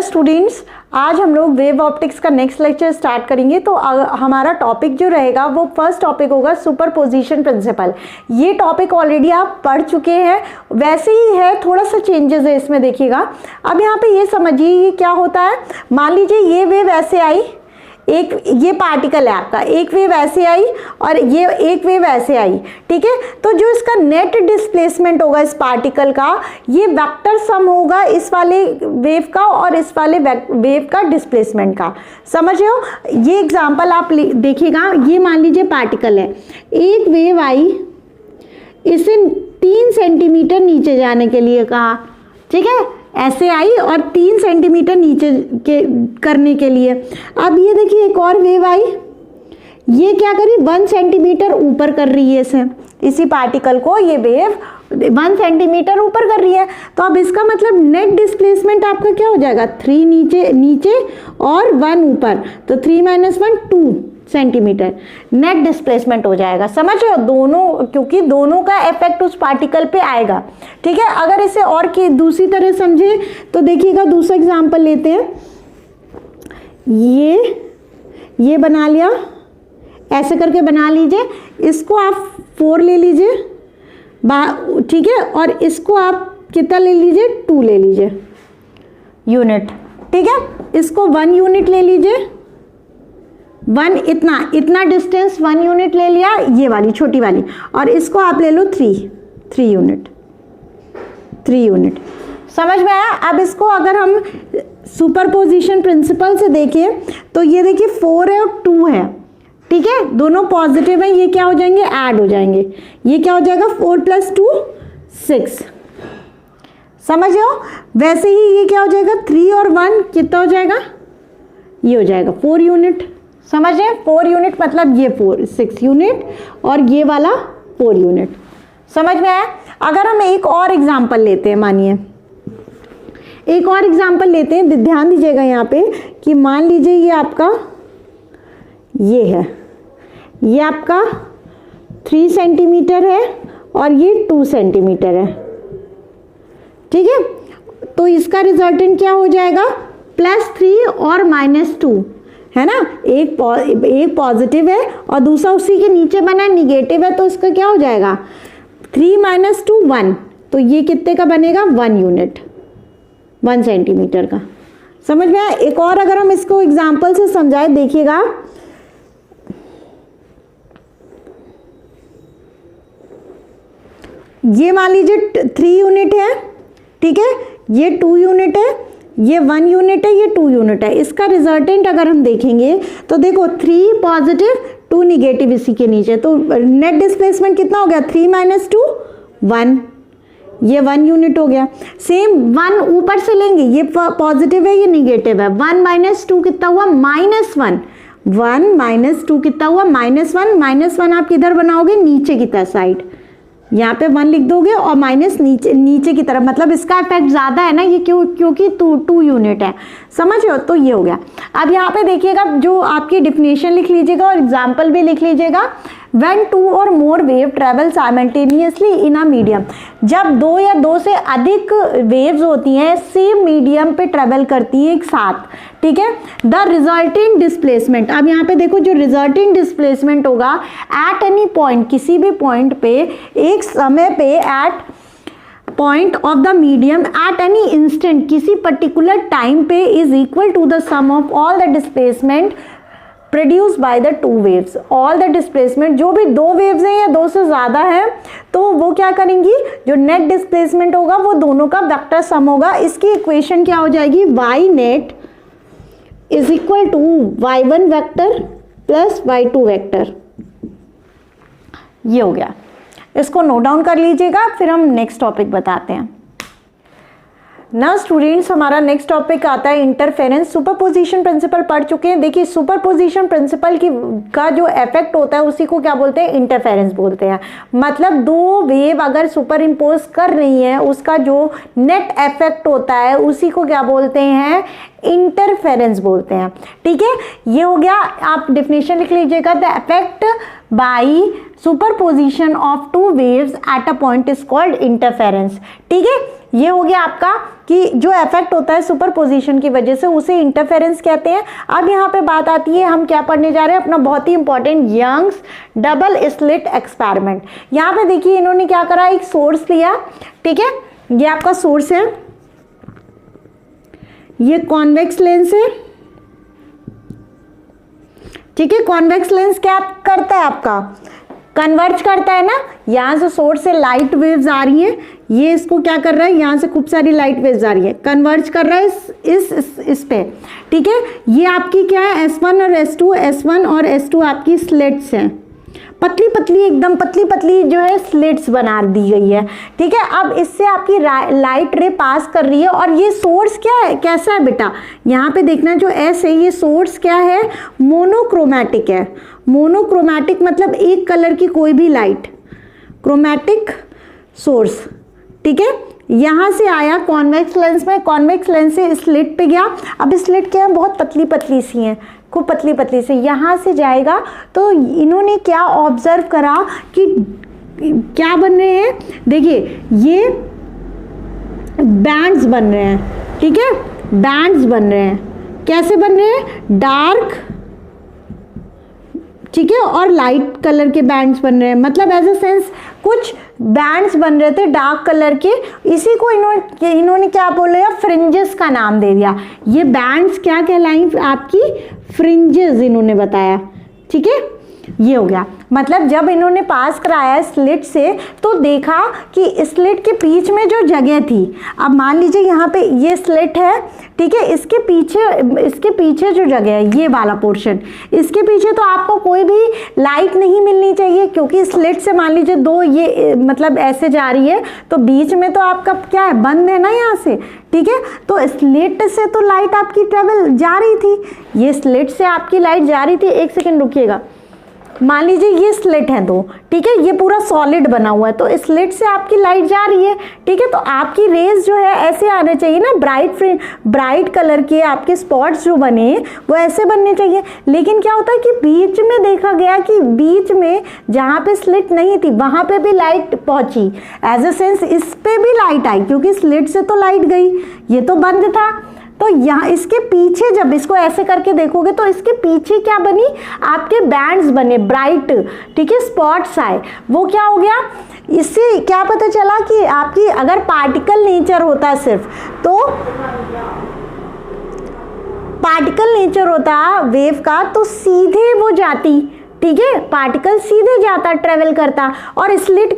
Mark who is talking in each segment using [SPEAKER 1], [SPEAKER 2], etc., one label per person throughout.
[SPEAKER 1] Students, आज हम लोग वेव ऑप्टिक्स का नेक्स्ट लेक्चर स्टार्ट करेंगे। तो हमारा टॉपिक जो रहेगा वो फर्स्ट टॉपिक होगा सुपरपोजिशन प्रिंसिपल। ये टॉपिक ऑलरेडी आप पढ़ चुके हैं, वैसे ही है, थोड़ा सा चेंजेस है इसमें, देखिएगा। अब यहाँ पे ये समझिए ये क्या होता है। मान लीजिए ये वेव ऐसे आई, एक ये पार्टिकल है आपका, एक वेव ऐसे आई और ये एक वेव ऐसे आई, ठीक है। तो जो इसका नेट डिस्प्लेसमेंट होगा इस पार्टिकल का, ये वेक्टर सम होगा इस वाले वेव का और इस वाले वेव का डिस्प्लेसमेंट का। समझ रहे हो? ये एग्जांपल आप देखिएगा। ये मान लीजिए पार्टिकल है, एक वेव आई, इसे 3 सेंटीमीटर नीचे जाने के लिए कहा, ठीक है, ऐसे आई और 3 सेंटीमीटर नीचे के करने के लिए। अब ये देखिए एक और वेव आई, ये क्या करी, 1 सेंटीमीटर ऊपर कर रही है इसे, इसी पार्टिकल को ये वेव 1 सेंटीमीटर ऊपर कर रही है। तो अब इसका मतलब नेट डिस्प्लेसमेंट आपका क्या हो जाएगा, 3 नीचे और 1 ऊपर, तो 3 - 1 2 सेंटीमीटर नेट डिस्प्लेसमेंट हो जाएगा। समझ रहे हो? दोनों, क्योंकि दोनों का इफेक्ट उस पार्टिकल पे आएगा, ठीक है। अगर इसे और की दूसरी तरह समझे तो देखिएगा, दूसरा एग्जांपल लेते हैं। ये बना लिया, ऐसे करके बना लीजिए, इसको आप 4 ले लीजिए, ठीक है, और इसको आप कितना ले लीजिए, 2 ले लीजिए यूनिट, ठीक है। इसको 1 यूनिट ले लीजिए, 1 इतना डिस्टेंस 1 यूनिट ले लिया, ये वाली छोटी वाली, और इसको आप ले लो 3 यूनिट। समझ में आया? अब इसको अगर हम सुपरपोजिशन प्रिंसिपल से देखें तो ये देखिए 4 है और 2 है, ठीक है, दोनों पॉजिटिव है, ये क्या हो जाएंगे, ऐड हो जाएंगे। ये क्या हो जाएगा, 4 + 2 6। समझ रहे हो? वैसे ही ये क्या हो जाएगा, 3 और 1 कितना हो जाएगा, ये हो जाएगा 4 यूनिट। समझ रहे हैं? 4 यूनिट मतलब ये 6 यूनिट और ये वाला 4 यूनिट। समझ में आया? अगर हम एक और एग्जांपल लेते हैं, मानिए एक और एग्जांपल लेते हैं, ध्यान दीजिएगा यहाँ पे कि मान लीजिए ये आपका ये है, ये आपका 3 सेंटीमीटर है और ये 2 सेंटीमीटर है, ठीक है। तो इसका रिजल्टेंट क्या हो जाएगा, +3 और -2 है ना। एक पॉजिटिव है और दूसरा उसी के नीचे बना निगेटिव है, तो इसका क्या हो जाएगा, 3 - 2 1, तो ये कितने का बनेगा, 1 यूनिट, 1 सेंटीमीटर का। समझ में आया? एक और अगर हम इसको एग्जांपल से समझाए, देखिएगा, ये मान लीजिए 3 यूनिट है, ठीक है, ये 2 यूनिट है, ये 1 यूनिट है, ये 2 यूनिट है। इसका रिजल्टेंट अगर हम देखेंगे तो देखो 3 पॉजिटिव 2 निगेटिव इसी के नीचे, तो नेट डिस्प्लेसमेंट कितना हो गया, 3 - 2 1, ये 1 यूनिट हो गया। सेम 1 ऊपर से लेंगे, ये पॉजिटिव है, ये निगेटिव है, 1 - 2 कितना हुआ, -1, 1 - 2 कितना हुआ, -1 आप किधर बनाओगे, नीचे की तरफ साइड, यहाँ पे 1 लिख दोगे और माइनस नीचे की तरफ, मतलब इसका इफेक्ट ज्यादा है ना, ये क्योंकि 2 यूनिट है। समझ रहे हो? तो ये हो गया। अब यहाँ पे देखिएगा, जो आपकी डिफिनेशन लिख लीजिएगा और एग्जाम्पल भी लिख लीजिएगा। When 2 or more wave travel simultaneously in a medium, जब 2 या 2 से अधिक वेव्स होती हैं सेम मीडियम पे ट्रेवल करती है एक साथ, ठीक है, द रिजल्टिंग डिस्प्लेसमेंट, अब यहाँ पे देखो जो रिजल्टिंग डिस्प्लेसमेंट होगा एट एनी पॉइंट, किसी भी पॉइंट पे एक समय पे, at point of the medium at any instant, किसी पर्टिकुलर टाइम पे, is equal to the sum of all the displacement produce by the 2 waves. All the displacement, जो भी 2 वेव्स हैं या 2 से ज्यादा है, तो वो क्या करेंगी, जो नेट डिस्प्लेसमेंट होगा वो दोनों का वेक्टर सम होगा। इसकी इक्वेशन क्या हो जाएगी, y net is equal to y1 vector plus y2 vector. ये हो गया, इसको नोट डाउन कर लीजिएगा, फिर हम नेक्स्ट टॉपिक बताते हैं ना। स्टूडेंट्स, हमारा नेक्स्ट टॉपिक आता है इंटरफेरेंस। सुपरपोजिशन प्रिंसिपल पढ़ चुके हैं। देखिए, सुपरपोजिशन प्रिंसिपल का जो इफेक्ट होता है उसी को क्या बोलते हैं, इंटरफेरेंस बोलते हैं। मतलब 2 वेव अगर सुपर इम्पोज कर रही हैं, उसका जो नेट इफेक्ट होता है उसी को क्या बोलते हैं, इंटरफेरेंस बोलते हैं, ठीक है। ये हो गया, आप डिफिनेशन लिख लीजिएगा, the effect by superposition of 2 waves at a point is called interference, ठीक है। ये हो गया आपका कि जो इफेक्ट होता है सुपरपोजिशन की वजह से उसे इंटरफेरेंस कहते हैं। अब यहाँ पे बात आती है, हम क्या पढ़ने जा रहे हैं, अपना बहुत ही important Young's double slit experiment. यहाँ पे देखिए इन्होंने क्या करा, एक सोर्स लिया, ठीक है, ये आपका सोर्स है, ये कॉन्वेक्स लेंस है, ठीक है। कॉन्वेक्स लेंस क्या करता है, आपका कन्वर्ज करता है ना, यहाँ से सोर्स से लाइट वेव्स आ रही है, ये इसको क्या कर रहा है, यहाँ से खूब सारी लाइट वेव्स आ रही है, कन्वर्ज कर रहा है इस पे, ठीक है। ये आपकी क्या है, S1 और S2, S1 और S2 आपकी स्लिट्स हैं, पतली पतली एकदम पतली पतली जो है स्लिट्स बना दी गई है, ठीक है। अब इससे आपकी लाइट रे पास कर रही है और ये सोर्स क्या है, कैसा है बेटा, यहाँ पे देखना जो S है ये सोर्स क्या है, मोनोक्रोमैटिक है। मोनोक्रोमैटिक मतलब एक कलर की कोई भी लाइट, क्रोमैटिक सोर्स, ठीक है। यहाँ से आया कॉन्वेक्स लेंस में, कॉन्वेक्स लेंस से स्लिट पे गया। अब स्लिट क्या है, बहुत पतली पतली सी हैं, खूब पतली पतली से, यहाँ से जाएगा तो इन्होंने क्या ऑब्जर्व करा कि क्या बन रहे हैं, देखिए ये बैंड्स बन रहे हैं, ठीक है, बैंड्स बन रहे हैं, कैसे बन रहे हैं, डार्क, ठीक है, और लाइट कलर के बैंड्स बन रहे हैं, मतलब एज ए सेंस कुछ बैंड्स बन रहे थे डार्क कलर के, इसी को इन्होंने क्या बोला, फ्रिंजेस का नाम दे दिया। ये बैंड्स क्या कहलाई, आपकी फ्रिंजेस इन्होंने बताया, ठीक है। ये हो गया, मतलब जब इन्होंने पास कराया स्लिट से तो देखा कि स्लिट के बीच में जो जगह थी, अब मान लीजिए यहाँ पे ये स्लिट है, ठीक है, इसके पीछे जो जगह है ये वाला पोर्शन, इसके पीछे तो आपको कोई भी लाइट नहीं मिलनी चाहिए, क्योंकि स्लिट से मान लीजिए दो ये मतलब ऐसे जा रही है तो बीच में तो आपका क्या है, बंद है ना यहाँ से, ठीक है। तो स्लिट से तो लाइट आपकी ट्रेवल जा रही थी, ये स्लिट से आपकी लाइट जा रही थी, एक सेकेंड रुकिएगा, मान लीजिए ये स्लिट है दो, ठीक है, ये पूरा सॉलिड बना हुआ है, तो स्लिट से आपकी लाइट जा रही है, ठीक है, तो आपकी रेज जो है ऐसे आने चाहिए ना, ब्राइट कलर के आपके स्पॉट्स जो बने वो ऐसे बनने चाहिए। लेकिन क्या होता है कि बीच में देखा गया कि बीच में जहाँ पे स्लिट नहीं थी वहाँ पे भी लाइट पहुँची, एज ए सेंस इस पे भी लाइट आई, क्योंकि स्लिट से तो लाइट गई, ये तो बंद था। तो यहाँ इसके पीछे जब इसको ऐसे करके देखोगे तो इसके पीछे क्या बनी, आपके बैंड्स बने ब्राइट, ठीक है, स्पॉट्स आए, वो क्या हो गया, इससे क्या पता चला कि आपकी अगर पार्टिकल नेचर होता सिर्फ, तो पार्टिकल नेचर होता वेव का तो सीधे वो जाती, ठीक है, पार्टिकल सीधे जाता, ट्रेवल करता, और स्लिट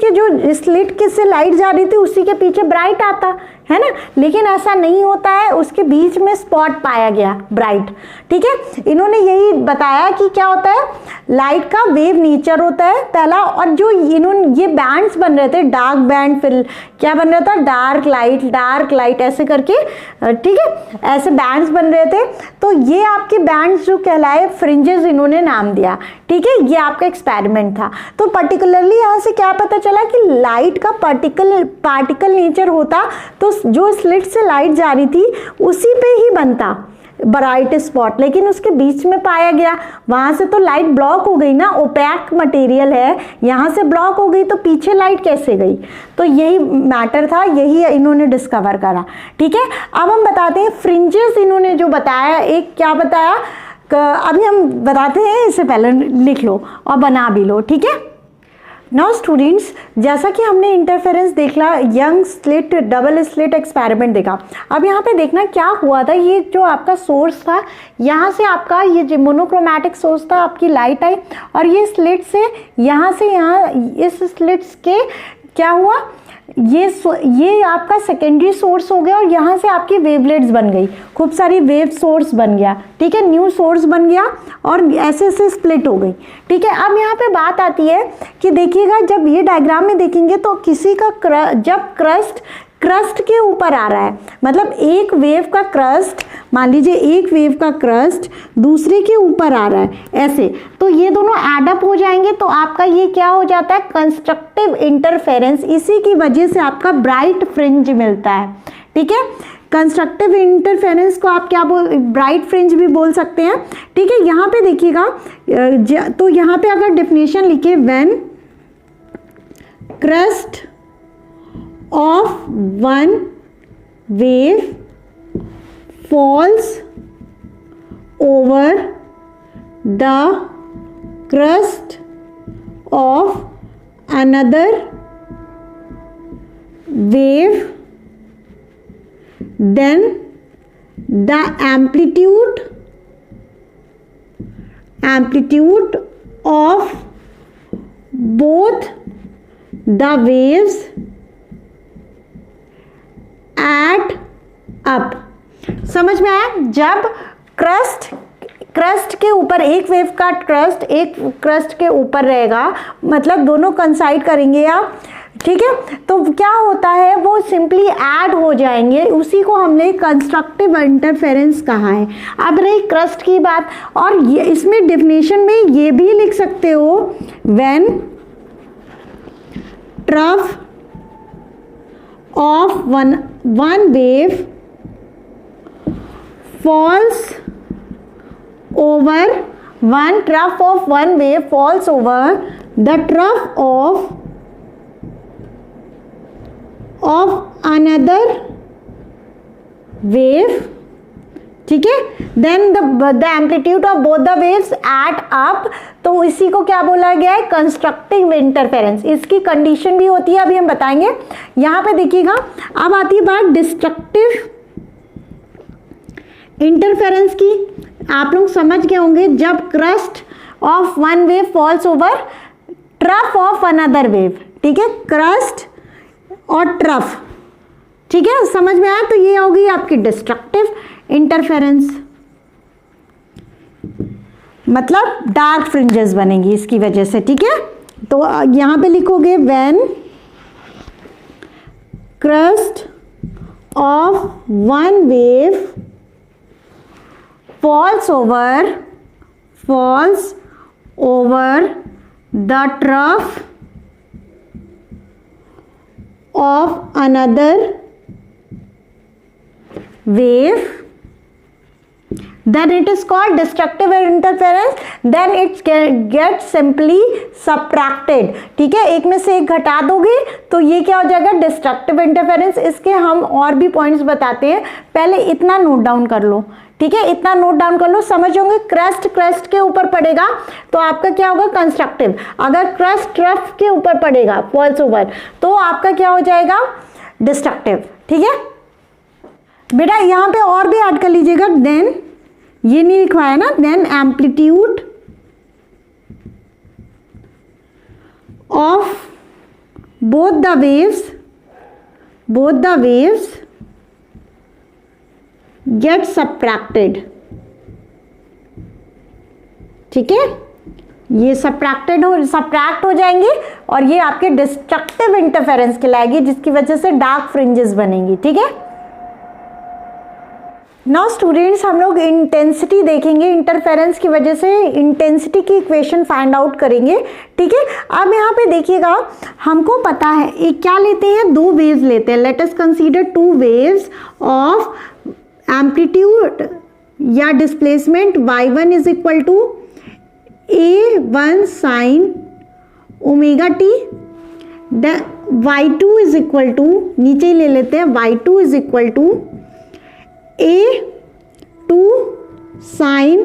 [SPEAKER 1] के से लाइट जा रही थी उसी के पीछे ब्राइट आता है ना। लेकिन ऐसा नहीं होता है, उसके बीच में स्पॉट पाया गया ब्राइट, ठीक है। इन्होंने यही बताया कि क्या होता है, लाइट का वेव नेचर होता है पहला, और जो इन्होंने ये बैंड्स बन रहे थे, डार्क बैंड, फिर क्या बन रहा था, डार्क लाइट ऐसे करके, ठीक है, ऐसे बैंड्स बन रहे थे। तो ये आपके बैंड्स जो कहलाए फ्रिंजेस, इन्होंने नाम दिया, ठीक है। ये आपका एक्सपेरिमेंट था। तो पर्टिकुलरली यहाँ से क्या पता चला कि लाइट का पार्टिकल नेचर होता तो जो स्लिट से लाइट जा रही थी उसी पे ही बनता ब्राइट स्पॉट, लेकिन उसके बीच में पाया गया, वहां से तो लाइट ब्लॉक हो गई ना, ओपैक मटेरियल है, यहाँ से ब्लॉक हो गई तो पीछे लाइट कैसे गई। तो यही मैटर था, यही इन्होंने डिस्कवर करा, ठीक है। अब हम बताते हैं फ्रिंजेस, इन्होंने जो बताया, एक क्या बताया, अभी हम बताते हैं, इससे पहले लिख लो और बना भी लो, ठीक है। नाउ स्टूडेंट्स, जैसा कि हमने इंटरफेरेंस देखा, young slit double slit experiment देखा, अब यहाँ पे देखना क्या हुआ था। ये जो आपका सोर्स था, यहाँ से आपका ये जो मोनोक्रोमैटिक सोर्स था, आपकी लाइट आई, और ये स्लिट से यहाँ इस स्लिट्स के क्या हुआ, ये आपका सेकेंडरी सोर्स हो गया, और यहाँ से आपकी वेवलेट्स बन गई, खूब सारी वेव सोर्स बन गया, ठीक है, न्यू सोर्स बन गया, और ऐसे ऐसे स्प्लिट हो गई, ठीक है। अब यहाँ पे बात आती है कि देखिएगा, जब ये डायग्राम में देखेंगे तो किसी का जब क्रस्ट के ऊपर आ रहा है, मतलब एक वेव का क्रस्ट, मान लीजिए एक वेव का क्रस्ट दूसरे के ऊपर आ रहा है ऐसे, तो ये दोनों एडअप हो जाएंगे, तो आपका ये क्या हो जाता है, कंस्ट्रक्टिव इंटरफेरेंस। इसी की वजह से आपका ब्राइट फ्रिंज मिलता है, ठीक है। कंस्ट्रक्टिव इंटरफेरेंस को आप क्या ब्राइट फ्रिंज भी बोल सकते हैं, ठीक है। यहाँ पे देखिएगा, तो यहाँ पे अगर डेफिनेशन लिखे, when crust of one wave falls over the crest of another wave, then the amplitude of both the waves add up। समझ में आया? जब क्रस्ट के ऊपर एक वेव का एक क्रस्ट के ऊपर रहेगा, मतलब दोनों कंसाइड करेंगे आप, ठीक है, तो क्या होता है वो सिंपली ऐड हो जाएंगे, उसी को हमने कंस्ट्रक्टिव इंटरफेरेंस कहा है। अब रही क्रस्ट की बात, और ये इसमें डेफिनेशन में ये भी लिख सकते हो, when trough of one wave falls over, one trough of one wave falls over the trough of another wave, ठीक है, then the amplitude of both the waves add up, तो इसी को क्या बोला गया है? Constructive interference. इसकी कंडीशन भी होती है, अभी हम बताएंगे। यहां पे देखिएगा, अब आती है बात डिस्ट्रक्टिव इंटरफेरेंस की। आप लोग समझ गए होंगे, जब crest of one wave falls over trough of another wave, ठीक है, क्रस्ट और ट्रफ, ठीक है, समझ में आया? तो ये होगी आपकी डिस्ट्रक्टिव इंटरफेरेंस, मतलब डार्क फ्रिंजेस बनेंगी इसकी वजह से, ठीक है। तो यहां पे लिखोगे when crust of one wave falls over the trough of another wave, then it is called destructive interference, then it gets simply subtracted, ठीक है, एक में से एक घटा दोगे तो ये क्या हो जाएगा? Destructive interference. इसके हम और भी पॉइंट्स बताते हैं, पहले इतना नोट डाउन कर लो, ठीक है, इतना नोट डाउन कर लो, समझ होंगे। क्रस्ट के ऊपर पड़ेगा तो आपका क्या होगा? कंस्ट्रक्टिव। अगर क्रस्ट ट्रफ के ऊपर पड़ेगा फॉल्स ओवर, तो आपका क्या हो जाएगा? डिस्ट्रक्टिव, ठीक है बेटा। यहां पे और भी ऐड कर लीजिएगा, देन ये नहीं लिखवाया ना, then amplitude of both the waves get subtracted, ठीक है, ये सब्ट्रैक्ट हो जाएंगे और ये आपके डिस्ट्रक्टिव इंटरफेरेंस कहलाएगी, जिसकी वजह से डार्क फ्रिंजेस बनेंगी, ठीक है। नाउ स्टूडेंट्स, हम लोग इंटेंसिटी देखेंगे, इंटरफेरेंस की वजह से इंटेंसिटी की इक्वेशन फाइंड आउट करेंगे, ठीक है। अब यहाँ पे देखिएगा, हमको पता है एक क्या लेते हैं, दो वेव्स लेते हैं। Let us consider two waves of amplitude या displacement y1 is equal to a1 sine omega t, y2 is equal to, नीचे ही ले लेते हैं, y2 is equal to a2 sine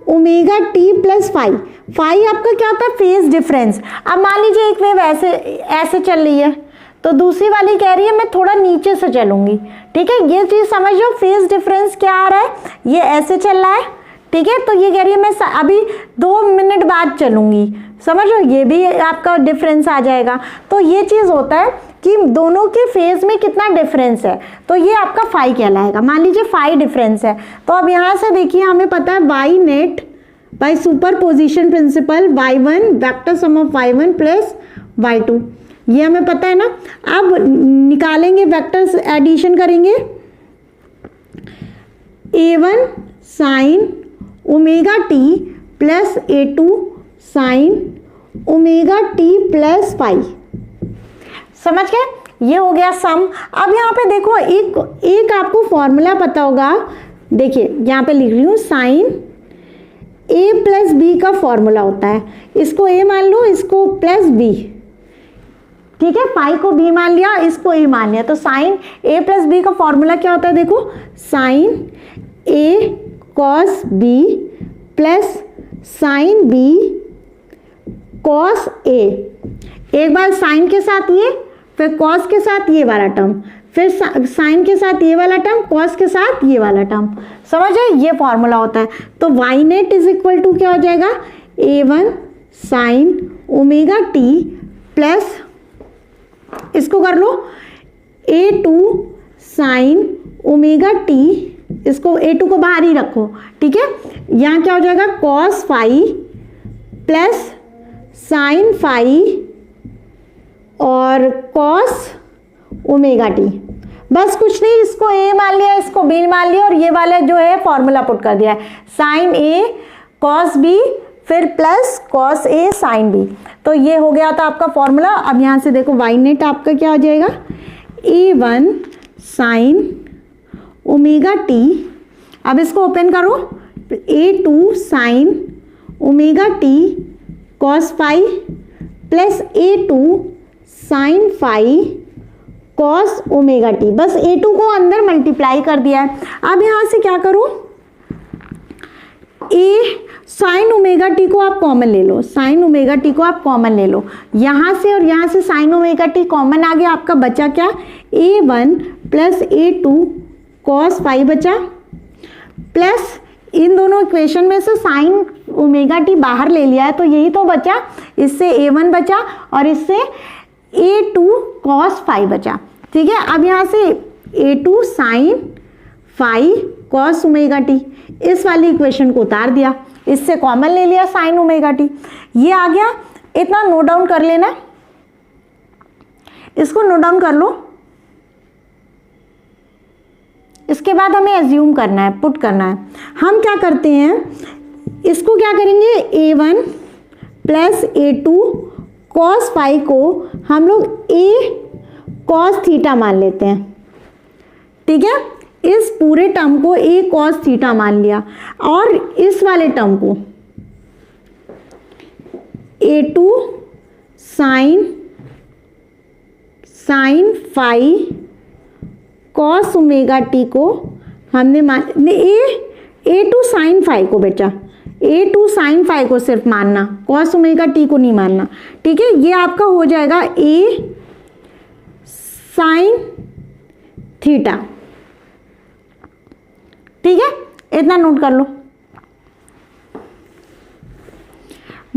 [SPEAKER 1] omega t plus five. Five आपका क्या होता है? Phase difference. अब मान लीजिए एक वेव ऐसे चल रही है, तो दूसरी वाली कह रही है मैं थोड़ा नीचे से चलूंगी, ठीक है, ये चीज समझ लो। फेज डिफरेंस क्या आ रहा है? ये ऐसे चल रहा है, ठीक है, तो ये कह रही है मैं अभी 2 मिनट बाद चलूंगी, समझ लो, ये भी आपका डिफरेंस आ जाएगा। तो ये चीज होता है कि दोनों के फेज में कितना डिफरेंस है, तो ये आपका फाई कहलाएगा। मान लीजिए फाई डिफरेंस है, तो अब यहाँ से देखिए हमें पता है y net by superposition principle y1 vector sum of y1 plus y2, ये हमें पता है ना। अब निकालेंगे वेक्टर्स, एडिशन करेंगे, a1 sine omega t plus a2 sine omega t plus five, समझ गए, ये हो गया सम। अब यहाँ पे देखो एक आपको फॉर्मूला पता होगा, देखिए यहाँ पे लिख रही हूँ, साइन a प्लस बी का फॉर्मूला होता है, इसको a मान लो, इसको प्लस b, ठीक है, फाई को बी मान लिया, इसको ए मान लिया, तो साइन ए प्लस बी का फॉर्मूला क्या होता है, देखो sine A cos B plus sine B cos A. एक बार साइन के साथ ये, फिर कॉस के साथ ये वाला टर्म, फिर साइन के साथ ये वाला टर्म, कॉस के साथ ये वाला टर्म, समझ आए, ये फॉर्मूला होता है। तो y net is equal to क्या हो जाएगा, a1 sine omega t plus इसको कर लो a2 साइन ओमेगा टी, इसको a2 को बाहर ही रखो, ठीक है, यहाँ क्या हो जाएगा cos phi plus sine phi और कॉस ओमेगा टी। बस कुछ नहीं, इसको a मान लिया, इसको b मान लिया, और ये वाला जो है फॉर्मूला पुट कर दिया है, साइन a कॉस b फिर plus cos a sine b। तो ये हो गया था आपका फॉर्मूला। अब यहाँ से देखो वाई नेट आपका क्या हो जाएगा, a1 साइन ओमेगा टी, अब इसको ओपन करो, a2 sine omega t cos phi plus a2 sine phi cos omega t. बस a2 को अंदर मल्टीप्लाई कर दिया है। अब यहाँ से क्या करो, a साइन ओमेगा टी को आप कॉमन ले लो, साइन ओमेगा टी को आप कॉमन ले लो, यहाँ से और यहाँ से साइन ओमेगा टी कॉमन आ गया, आपका बचा क्या, a1 plus a2 cos phi बचा, प्लस इन दोनों इक्वेशन में से साइन ओमेगा टी बाहर ले लिया है, तो यही तो बचा, इससे a1 बचा और इससे a2 कॉस फाई बचा, ठीक है। अब यहाँ से a2 sine phi cos omega t, इस वाली इक्वेशन को उतार दिया, इससे कॉमन ले लिया साइन ओमेगा टी, ये आ गया। इतना नोट डाउन कर लेना, इसको नोट डाउन कर लो। इसके बाद हमें एज्यूम करना है, पुट करना है। हम क्या करते हैं, इसको क्या करेंगे, a1 plus a2 cos phi को हम लोग a कॉस थीटा मान लेते हैं, ठीक है। इस पूरे टर्म को a कॉस थीटा मान लिया, और इस वाले टर्म को a2 sine phi cos omega t को हमने a2 साइन फाई को बेटा, a2 साइन फाई को सिर्फ मानना, कॉस ओमेगा टी को नहीं मानना, ठीक है। ये आपका हो जाएगा a साइन थीटा, ठीक है, इतना नोट कर लो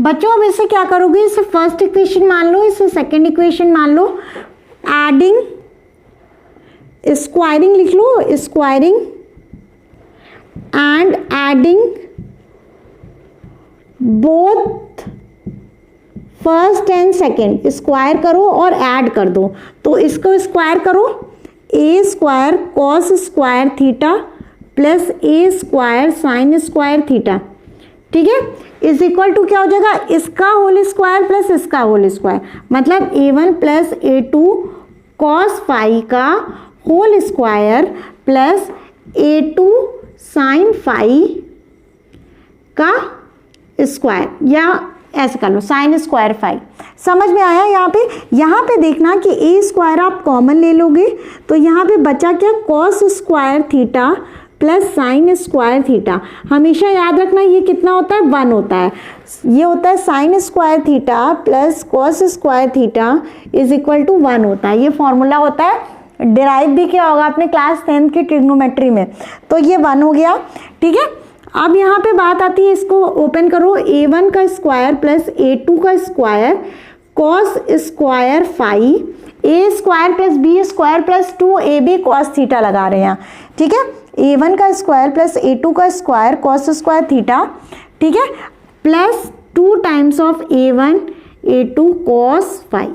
[SPEAKER 1] बच्चों। अब इसे क्या करोगे, इसे फर्स्ट इक्वेशन मान लो, इसे सेकंड इक्वेशन मान लो, एडिंग स्क्वायरिंग लिख लो, squaring and adding both first and second, square करो और ऐड कर दो, तो इसको स्क्वायर करो, a square cos square theta plus a square sine square theta, ठीक है, इज इक्वल टू क्या हो जाएगा, इसका होल स्क्वायर प्लस इसका होल स्क्वायर, मतलब a1 plus a2 cos phi का whole square plus a2 sine phi का स्क्वायर, या ऐसे कर लो साइन स्क्वायर फाई। समझ में आया। यहाँ पे देखना कि a स्क्वायर आप कॉमन ले लोगे, तो यहाँ पे बचा क्या, cos square theta plus sine square theta. हमेशा याद रखना ये कितना होता है, 1 होता है। ये होता है sine square theta plus cos square theta is equal to 1 होता है। ये फॉर्मूला होता है, डिराइव भी किया होगा आपने क्लास 10th की ट्रिग्नोमेट्री में। तो ये 1 हो गया, ठीक है। अब यहाँ पे बात आती है, इसको ओपन करो, a1 का स्क्वायर प्लस a2 का square cos square phi, a square plus b square plus 2ab cos theta लगा रहे हैं, ठीक है। a1 का स्क्वायर प्लस a2 का स्क्वायर कॉस स्क्वायर थीटा, ठीक है, plus 2 times of a1 a2 cos phi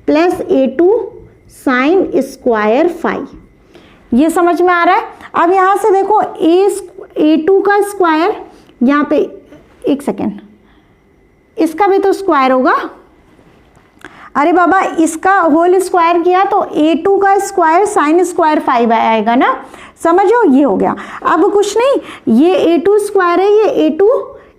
[SPEAKER 1] plus a2 sine square phi. ये समझ में आ रहा है। अब यहाँ से देखो a2 का स्क्वायर, यहाँ पे एक सेकेंड, इसका भी तो स्क्वायर होगा। अरे बाबा, इसका होल स्क्वायर किया तो a2 का स्क्वायर साइन स्क्वायर 5 आएगा ना, समझो। ये हो गया। अब कुछ नहीं, ये a2 स्क्वायर है, ये a2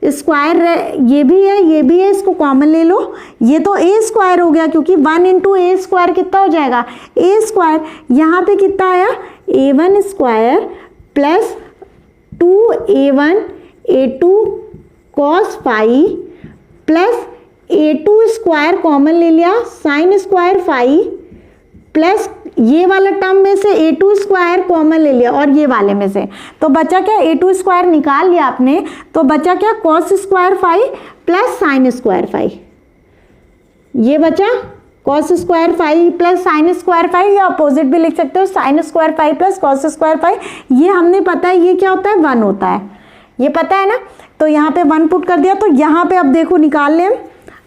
[SPEAKER 1] स्क्वायर ये भी है, इसको कॉमन ले लो, ये तो ए स्क्वायर हो गया क्योंकि 1 इंटू ए स्क्वायर कितना हो जाएगा ए स्क्वायर, यहाँ पे कितना आया a1 square plus 2a1 a2 cos phi plus a2 square common ले लिया साइन स्क्वायर फाई प्लस ये वाला टर्म में से a2 स्क्वायर कॉमन ले लिया और ये वाले में से, तो बचा क्या a2 स्क्वायर निकाल लिया आपने, तो बचा क्या cos square phi plus sine square phi, ये बचा cos square phi plus sine square phi, या अपोजिट भी लिख सकते हो sine square phi plus cos square phi. ये हमने पता है ये क्या होता है 1 होता है, ये पता है ना, तो यहाँ पे 1 पुट कर दिया। तो यहाँ पे अब देखो निकाल लें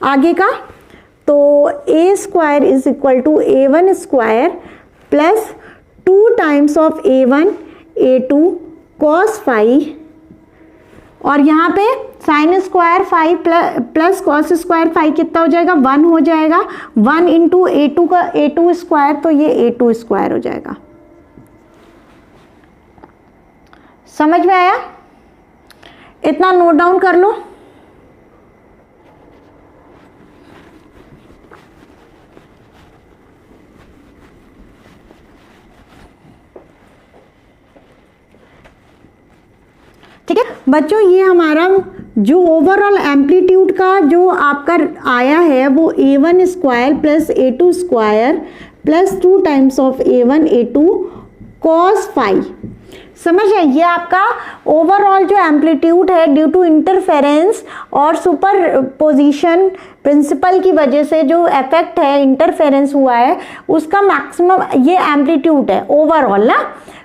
[SPEAKER 1] आगे का, तो a square is equal to a1 square plus 2 times of a1 a2 cos phi, और यहाँ पे sine square phi plus cos square phi कितना हो जाएगा 1 हो जाएगा, 1 इंटू a2 का a2 स्क्वायर, तो ये a2 स्क्वायर हो जाएगा। समझ में आया? इतना नोट डाउन कर लो। ठीक है बच्चों, ये हमारा जो ओवरऑल एम्पलीट्यूड का जो आपका आया है वो a1 square plus a2 square plus 2 times of a1 a2 cos phi, समझ है? ये आपका ओवरऑल जो एम्पलीट्यूड है ड्यू टू इंटरफेरेंस और सुपरपोजिशन प्रिंसिपल की वजह से जो इफेक्ट है इंटरफेरेंस हुआ है उसका मैक्सिमम ये एम्पलीट्यूड है ओवरऑल ना,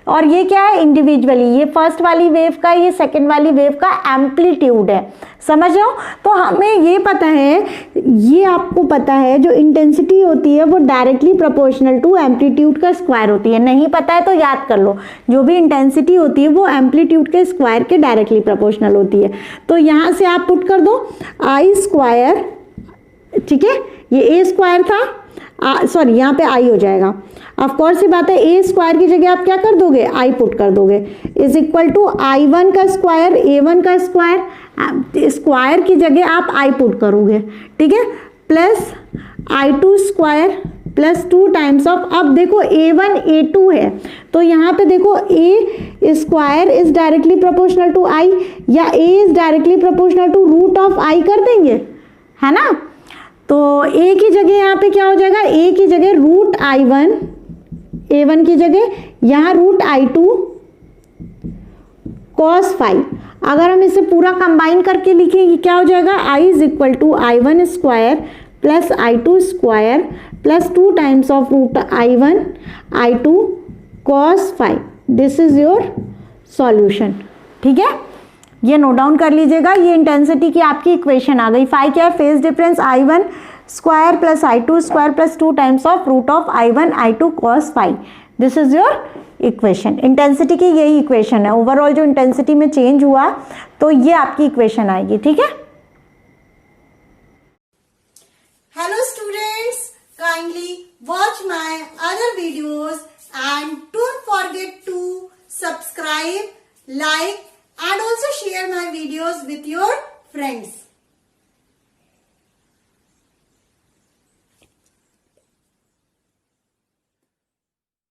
[SPEAKER 1] और ये क्या है इंडिविजुअली, ये फर्स्ट वाली वेव का ये सेकंड वाली वेव का एम्पलीट्यूड है, समझ रहे हो? तो हमें ये पता है, ये आपको पता है जो इंटेंसिटी होती है वो डायरेक्टली प्रोपोर्शनल टू एम्पलीट्यूड का स्क्वायर होती है, नहीं पता है तो याद कर लो, जो भी इंटेंसिटी होती है वो एम्पलीट्यूड के स्क्वायर के डायरेक्टली प्रोपोर्शनल होती है। तो यहाँ से आप पुट कर दो आई स्क्वायर, ठीक है, ये ए स्क्वायर था, सॉरी यहाँ पे आई हो जाएगा, ऑफ कोर्स सी बात है, ए स्क्वायर की जगह आप क्या कर दोगे आई पुट कर दोगे, इज इक्वल टू i1 का स्क्वायर a1 का स्क्वायर, स्क्वायर की जगह आप आई पुट करोगे, ठीक है, plus i2 square plus 2 times of, अब देखो a1 a2 है तो यहाँ पे देखो a square is directly proportional to i या a is directly proportional to root of i कर देंगे, है ना? तो a की जगह यहाँ पे क्या हो जाएगा, a की जगह रूट i1, a1 की जगह यहाँ रूट i2 cos फाई, अगर हम इसे पूरा कंबाइन करके लिखेंगे क्या हो जाएगा, i is equal to i1 square plus i2 square plus 2 times of root i1 i2 cos phi, this is your solution, ठीक है? ये नोट डाउन कर लीजिएगा, ये इंटेंसिटी की आपकी इक्वेशन आ गई। फाई क्या है, phase difference i1 square plus i2 square plus 2 times of root of i1 i2 cos phi, this is your equation. Intensity की यही इक्वेशन है, ओवरऑल जो इंटेंसिटी में चेंज हुआ तो ये आपकी इक्वेशन आएगी, ठीक है?
[SPEAKER 2] Hello students, kindly watch my other videos and don't forget to subscribe, like and also share my videos with your friends.